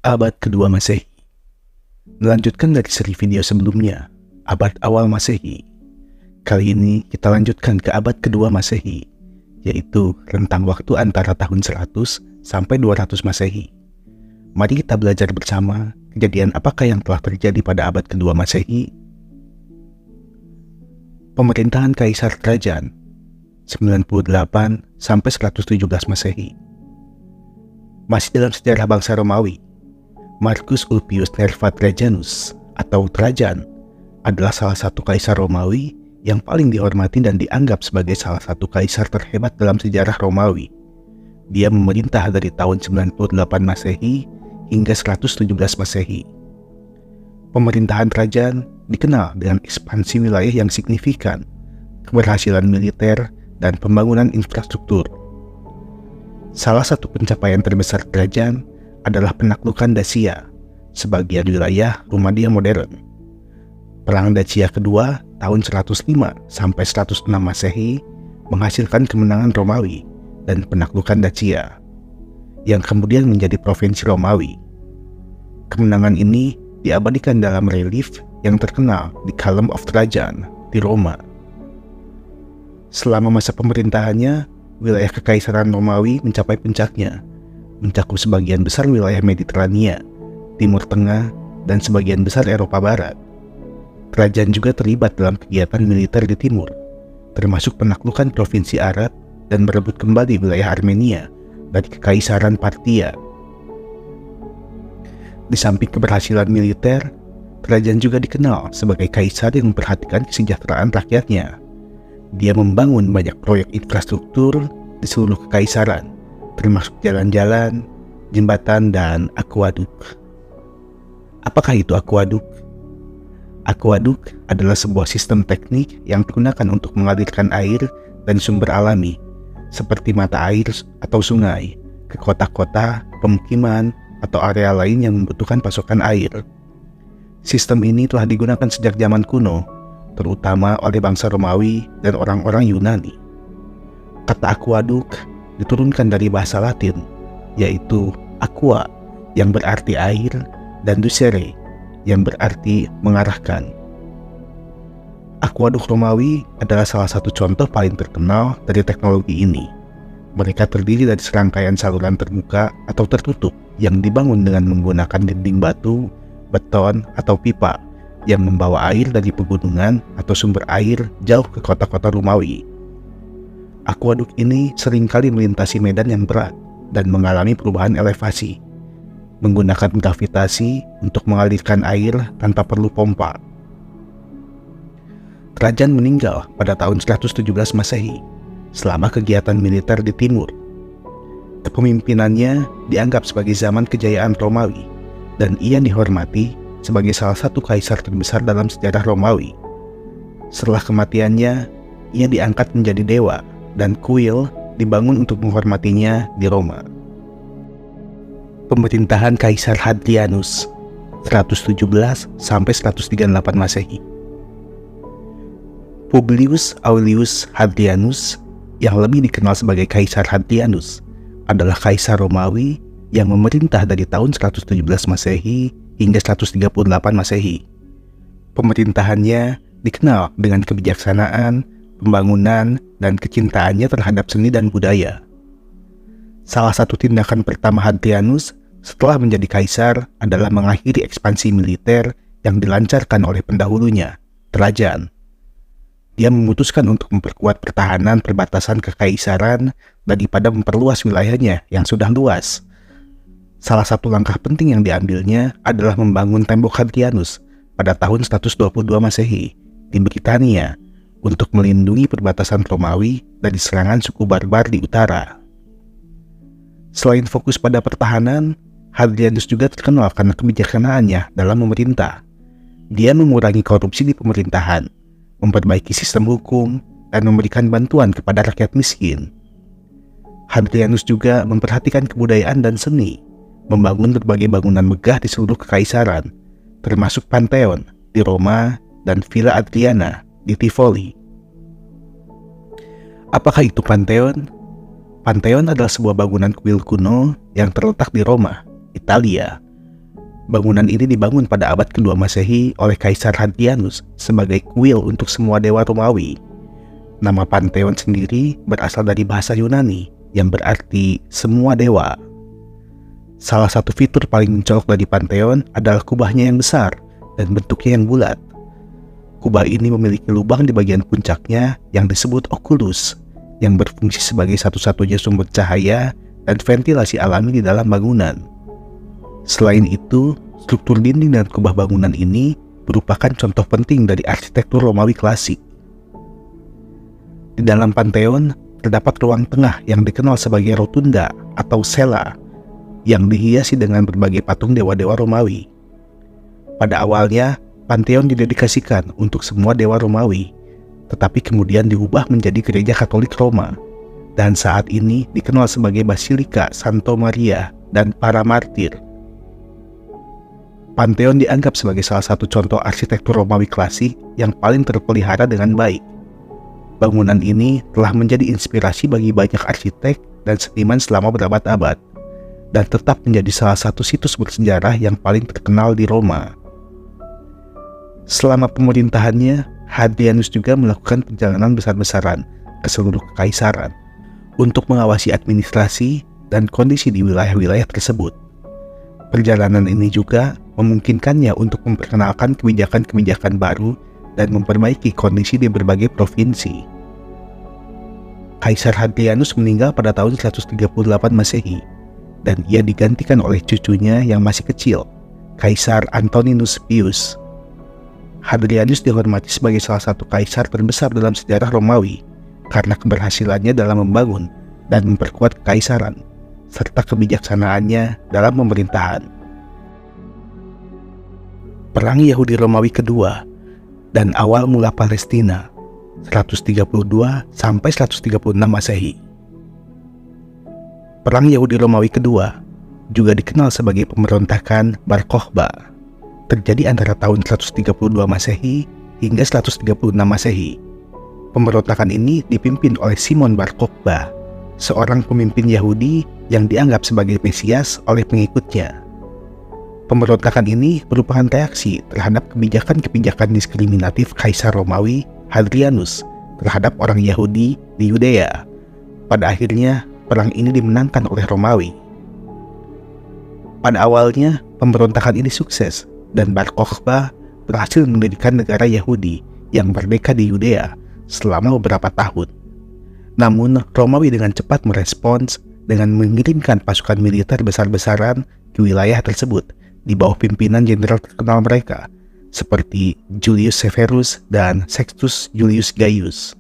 Abad kedua Masehi. Melanjutkan dari seri video sebelumnya, abad awal Masehi. Kali ini kita lanjutkan ke abad kedua Masehi, yaitu rentang waktu antara tahun 100 sampai 200 Masehi. Mari kita belajar bersama kejadian apakah yang telah terjadi pada abad kedua Masehi. Pemerintahan Kaisar Trajan 98 sampai 117 Masehi. Masih dalam sejarah bangsa Romawi, Marcus Ulpius Nerva Trajanus atau Trajan adalah salah satu kaisar Romawi yang paling dihormati dan dianggap sebagai salah satu kaisar terhebat dalam sejarah Romawi. Dia memerintah dari tahun 98 Masehi hingga 117 Masehi. Pemerintahan Trajan dikenal dengan ekspansi wilayah yang signifikan, keberhasilan militer, dan pembangunan infrastruktur. Salah satu pencapaian terbesar Trajan adalah penaklukan Dacia, sebagian wilayah Rumelia modern. Perang Dacia kedua tahun 105 sampai 106 Masehi menghasilkan kemenangan Romawi dan penaklukan Dacia, yang kemudian menjadi provinsi Romawi. Kemenangan ini diabadikan dalam relief yang terkenal di Column of Trajan di Roma. Selama masa pemerintahannya, wilayah kekaisaran Romawi mencapai puncaknya, mencakup sebagian besar wilayah Mediterania, Timur Tengah, dan sebagian besar Eropa Barat. Trajan juga terlibat dalam kegiatan militer di timur, termasuk penaklukan provinsi Arab dan merebut kembali wilayah Armenia dari Kekaisaran Partia. Di samping keberhasilan militer, Trajan juga dikenal sebagai kaisar yang memperhatikan kesejahteraan rakyatnya. Dia membangun banyak proyek infrastruktur di seluruh kekaisaran, termasuk jalan-jalan, jembatan, dan akuaduk. Apakah itu akuaduk? Akuaduk adalah sebuah sistem teknik yang digunakan untuk mengalirkan air dan sumber alami, seperti mata air atau sungai, ke kota-kota, pemukiman, atau area lain yang membutuhkan pasokan air. Sistem ini telah digunakan sejak zaman kuno, terutama oleh bangsa Romawi dan orang-orang Yunani. Kata akuaduk diturunkan dari bahasa Latin, yaitu aqua yang berarti air dan ducere yang berarti mengarahkan. Akuaduk Romawi adalah salah satu contoh paling terkenal dari teknologi ini. Mereka terdiri dari serangkaian saluran terbuka atau tertutup yang dibangun dengan menggunakan dinding batu, beton, atau pipa yang membawa air dari pegunungan atau sumber air jauh ke kota-kota Romawi. Akuaduk ini seringkali melintasi medan yang berat dan mengalami perubahan elevasi, menggunakan gravitasi untuk mengalirkan air tanpa perlu pompa. Trajan meninggal pada tahun 117 Masehi selama kegiatan militer di timur. Kepemimpinannya dianggap sebagai zaman kejayaan Romawi dan ia dihormati sebagai salah satu kaisar terbesar dalam sejarah Romawi. Setelah kematiannya, ia diangkat menjadi dewa dan kuil dibangun untuk menghormatinya di Roma. Pemerintahan Kaisar Hadrianus 117 sampai 138 Masehi. Publius Aulus Hadrianus, yang lebih dikenal sebagai Kaisar Hadrianus, adalah kaisar Romawi yang memerintah dari tahun 117 Masehi hingga 138 Masehi. Pemerintahannya dikenal dengan kebijaksanaan, pembangunan, dan kecintaannya terhadap seni dan budaya. Salah satu tindakan pertama Hadrianus setelah menjadi kaisar adalah mengakhiri ekspansi militer yang dilancarkan oleh pendahulunya, Trajan. Dia memutuskan untuk memperkuat pertahanan perbatasan kekaisaran daripada memperluas wilayahnya yang sudah luas. Salah satu langkah penting yang diambilnya adalah membangun tembok Hadrianus pada tahun 122 Masehi di Britania untuk melindungi perbatasan Romawi dari serangan suku barbar di utara. Selain fokus pada pertahanan, Hadrianus juga terkenal karena kebijaksanaannya dalam memerintah. Dia mengurangi korupsi di pemerintahan, memperbaiki sistem hukum, dan memberikan bantuan kepada rakyat miskin. Hadrianus juga memperhatikan kebudayaan dan seni, membangun berbagai bangunan megah di seluruh kekaisaran, termasuk Pantheon di Roma dan Villa Adriana di Tivoli. Apakah itu Pantheon? Pantheon adalah sebuah bangunan kuil kuno yang terletak di Roma, Italia. Bangunan ini dibangun pada abad kedua Masehi oleh Kaisar Hadrianus sebagai kuil untuk semua dewa Romawi. Nama Pantheon sendiri berasal dari bahasa Yunani yang berarti semua dewa. Salah satu fitur paling mencolok dari Pantheon adalah kubahnya yang besar dan bentuknya yang bulat. Kubah ini memiliki lubang di bagian puncaknya yang disebut oculus, yang berfungsi sebagai satu-satunya sumber cahaya dan ventilasi alami di dalam bangunan. Selain itu, struktur dinding dan kubah bangunan ini merupakan contoh penting dari arsitektur Romawi klasik. Di dalam Pantheon, terdapat ruang tengah yang dikenal sebagai rotunda atau cella, yang dihiasi dengan berbagai patung dewa-dewa Romawi. Pada awalnya, Pantheon didedikasikan untuk semua dewa Romawi, tetapi kemudian diubah menjadi Gereja Katolik Roma, dan saat ini dikenal sebagai Basilika Santo Maria dan para martir. Pantheon dianggap sebagai salah satu contoh arsitektur Romawi klasik yang paling terpelihara dengan baik. Bangunan ini telah menjadi inspirasi bagi banyak arsitek dan seniman selama berabad-abad, dan tetap menjadi salah satu situs bersejarah yang paling terkenal di Roma. Selama pemerintahannya, Hadrianus juga melakukan perjalanan besar-besaran ke seluruh kekaisaran untuk mengawasi administrasi dan kondisi di wilayah-wilayah tersebut. Perjalanan ini juga memungkinkannya untuk memperkenalkan kebijakan-kebijakan baru dan memperbaiki kondisi di berbagai provinsi. Kaisar Hadrianus meninggal pada tahun 138 Masehi, dan ia digantikan oleh cucunya yang masih kecil, Kaisar Antoninus Pius. Hadrianus dihormati sebagai salah satu kaisar terbesar dalam sejarah Romawi karena keberhasilannya dalam membangun dan memperkuat kekaisaran, serta kebijaksanaannya dalam pemerintahan. Perang Yahudi Romawi kedua dan awal mula Palestina 132 sampai 136 Masehi. Perang Yahudi Romawi kedua juga dikenal sebagai pemberontakan Bar Kokhba, terjadi antara tahun 132 Masehi hingga 136 Masehi. Pemberontakan ini dipimpin oleh Simon Bar Kokhba, seorang pemimpin Yahudi yang dianggap sebagai Mesias oleh pengikutnya. Pemberontakan ini merupakan reaksi terhadap kebijakan-kebijakan diskriminatif Kaisar Romawi Hadrianus terhadap orang Yahudi di Yudea. Pada akhirnya, perang ini dimenangkan oleh Romawi. Pada awalnya, pemberontakan ini sukses dan Bar Kokhba berhasil mendirikan negara Yahudi yang merdeka di Yudea selama beberapa tahun. Namun, Romawi dengan cepat merespons dengan mengirimkan pasukan militer besar-besaran ke wilayah tersebut di bawah pimpinan jenderal terkenal mereka, seperti Julius Severus dan Sextus Julius Gaius.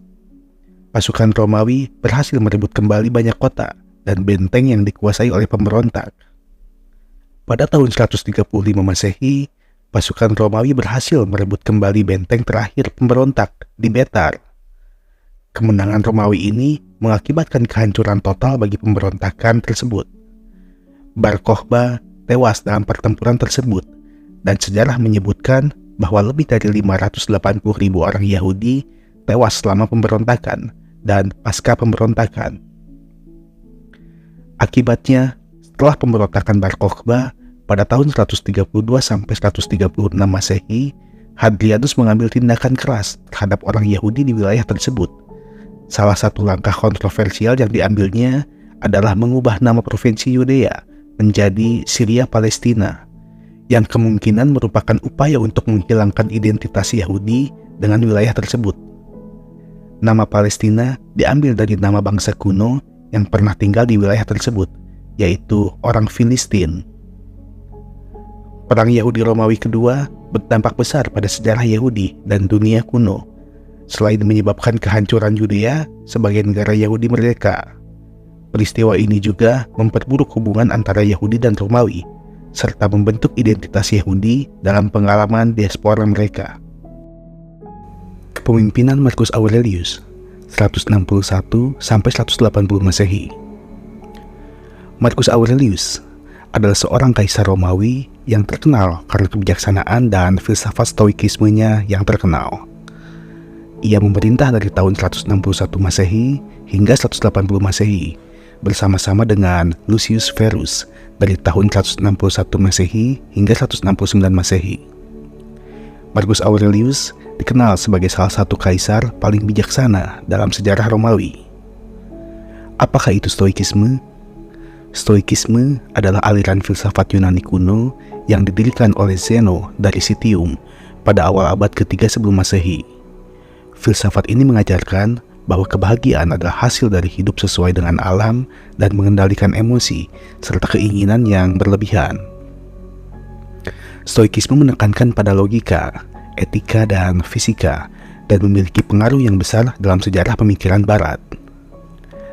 Pasukan Romawi berhasil merebut kembali banyak kota dan benteng yang dikuasai oleh pemberontak. Pada tahun 135 Masehi, pasukan Romawi berhasil merebut kembali benteng terakhir pemberontak di Betar. Kemenangan Romawi ini mengakibatkan kehancuran total bagi pemberontakan tersebut. Bar Kokhba tewas dalam pertempuran tersebut, dan sejarah menyebutkan bahwa lebih dari 580.000 orang Yahudi tewas selama pemberontakan dan pasca pemberontakan. Akibatnya, setelah pemberontakan Bar Kokhba pada tahun 132 sampai 136 Masehi, Hadrianus mengambil tindakan keras terhadap orang Yahudi di wilayah tersebut. Salah satu langkah kontroversial yang diambilnya adalah mengubah nama provinsi Yudea menjadi Syria Palestina, yang kemungkinan merupakan upaya untuk menghilangkan identitas Yahudi dengan wilayah tersebut. Nama Palestina diambil dari nama bangsa kuno yang pernah tinggal di wilayah tersebut, yaitu orang Filistin. Perang Yahudi Romawi kedua berdampak besar pada sejarah Yahudi dan dunia kuno, selain menyebabkan kehancuran Yudea sebagai negara Yahudi merdeka. Peristiwa ini juga memperburuk hubungan antara Yahudi dan Romawi, serta membentuk identitas Yahudi dalam pengalaman diaspora mereka. Kepemimpinan Marcus Aurelius 161 sampai 180 Masehi. Marcus Aurelius adalah seorang kaisar Romawi yang terkenal karena kebijaksanaan dan filsafat stoikismenya yang terkenal. Ia memerintah dari tahun 161 Masehi hingga 180 Masehi bersama-sama dengan Lucius Verus dari tahun 161 Masehi hingga 169 Masehi. Marcus Aurelius dikenal sebagai salah satu kaisar paling bijaksana dalam sejarah Romawi. Apakah itu Stoikisme? Stoikisme adalah aliran filsafat Yunani kuno yang didirikan oleh Zeno dari Citium pada awal abad ketiga sebelum Masehi. Filsafat ini mengajarkan bahwa kebahagiaan adalah hasil dari hidup sesuai dengan alam dan mengendalikan emosi serta keinginan yang berlebihan. Stoikisme menekankan pada logika, etika, dan fisika, dan memiliki pengaruh yang besar dalam sejarah pemikiran Barat.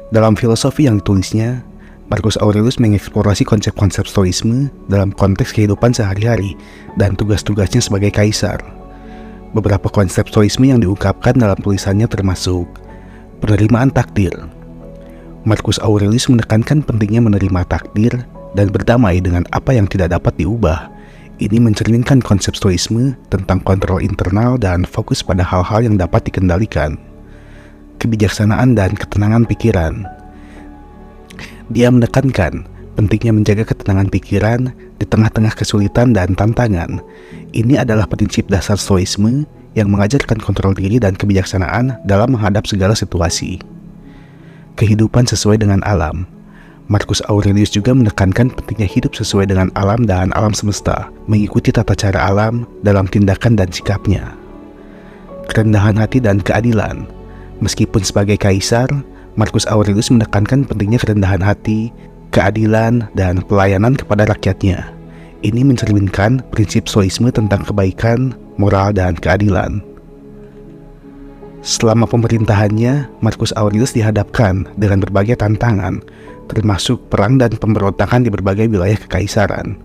Dalam filosofi yang ditulisnya, Marcus Aurelius mengeksplorasi konsep-konsep Stoisme dalam konteks kehidupan sehari-hari dan tugas-tugasnya sebagai kaisar. Beberapa konsep Stoisme yang diungkapkan dalam tulisannya termasuk penerimaan takdir. Marcus Aurelius menekankan pentingnya menerima takdir dan berdamai dengan apa yang tidak dapat diubah. Ini mencerminkan konsep Stoisme tentang kontrol internal dan fokus pada hal-hal yang dapat dikendalikan. Kebijaksanaan dan ketenangan pikiran. Dia menekankan pentingnya menjaga ketenangan pikiran di tengah-tengah kesulitan dan tantangan. Ini adalah prinsip dasar Stoisme yang mengajarkan kontrol diri dan kebijaksanaan dalam menghadap segala situasi. Kehidupan sesuai dengan alam. Marcus Aurelius juga menekankan pentingnya hidup sesuai dengan alam dan alam semesta, mengikuti tata cara alam dalam tindakan dan sikapnya. Kerendahan hati dan keadilan. Meskipun sebagai kaisar, Marcus Aurelius menekankan pentingnya kerendahan hati, keadilan, dan pelayanan kepada rakyatnya. Ini mencerminkan prinsip Stoisme tentang kebaikan, moral, dan keadilan. Selama pemerintahannya, Marcus Aurelius dihadapkan dengan berbagai tantangan, termasuk perang dan pemberontakan di berbagai wilayah kekaisaran.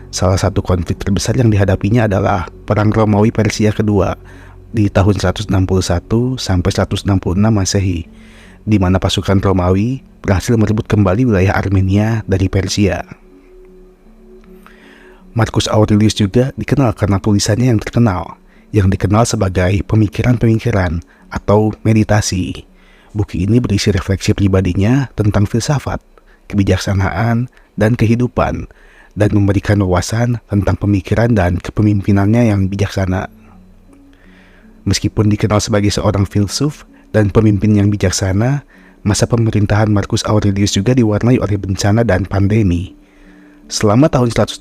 Salah satu konflik terbesar yang dihadapinya adalah Perang Romawi Persia kedua di tahun 161 sampai 166 Masehi, di mana pasukan Romawi berhasil merebut kembali wilayah Armenia dari Persia. Marcus Aurelius juga dikenal karena tulisannya yang terkenal, yang dikenal sebagai pemikiran-pemikiran atau meditasi. Buku ini berisi refleksi pribadinya tentang filsafat, kebijaksanaan, dan kehidupan, dan memberikan wawasan tentang pemikiran dan kepemimpinannya yang bijaksana. Meskipun dikenal sebagai seorang filsuf dan pemimpin yang bijaksana, masa pemerintahan Marcus Aurelius juga diwarnai oleh bencana dan pandemi. Selama tahun 165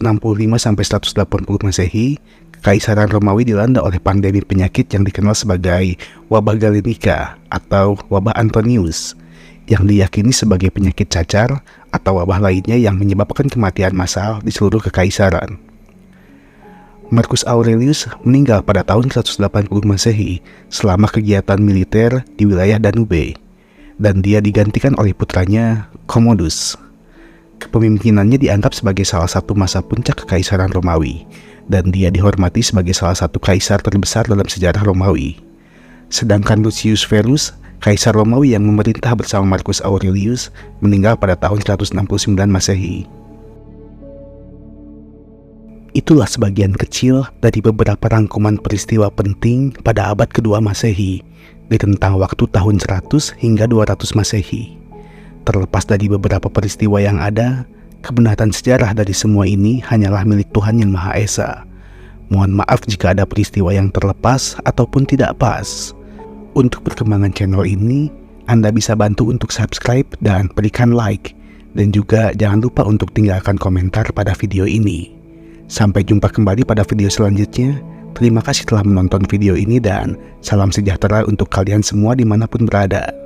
sampai 180 Masehi, Kekaisaran Romawi dilanda oleh pandemi penyakit yang dikenal sebagai wabah Galenica atau wabah Antonius, yang diyakini sebagai penyakit cacar atau wabah lainnya yang menyebabkan kematian massal di seluruh kekaisaran. Marcus Aurelius meninggal pada tahun 180 Masehi selama kegiatan militer di wilayah Danube, dan dia digantikan oleh putranya Commodus. Kepemimpinannya dianggap sebagai salah satu masa puncak kekaisaran Romawi, dan dia dihormati sebagai salah satu kaisar terbesar dalam sejarah Romawi. Sedangkan Lucius Verus, kaisar Romawi yang memerintah bersama Marcus Aurelius, meninggal pada tahun 169 Masehi. Itulah sebagian kecil dari beberapa rangkuman peristiwa penting pada abad kedua Masehi di rentang waktu tahun 100 hingga 200 Masehi. Terlepas dari beberapa peristiwa yang ada, kebenaran sejarah dari semua ini hanyalah milik Tuhan Yang Maha Esa. Mohon maaf jika ada peristiwa yang terlepas ataupun tidak pas. Untuk perkembangan channel ini, Anda bisa bantu untuk subscribe dan berikan like, dan juga jangan lupa untuk tinggalkan komentar pada video ini. Sampai jumpa kembali pada video selanjutnya. Terima kasih telah menonton video ini dan salam sejahtera untuk kalian semua dimanapun berada.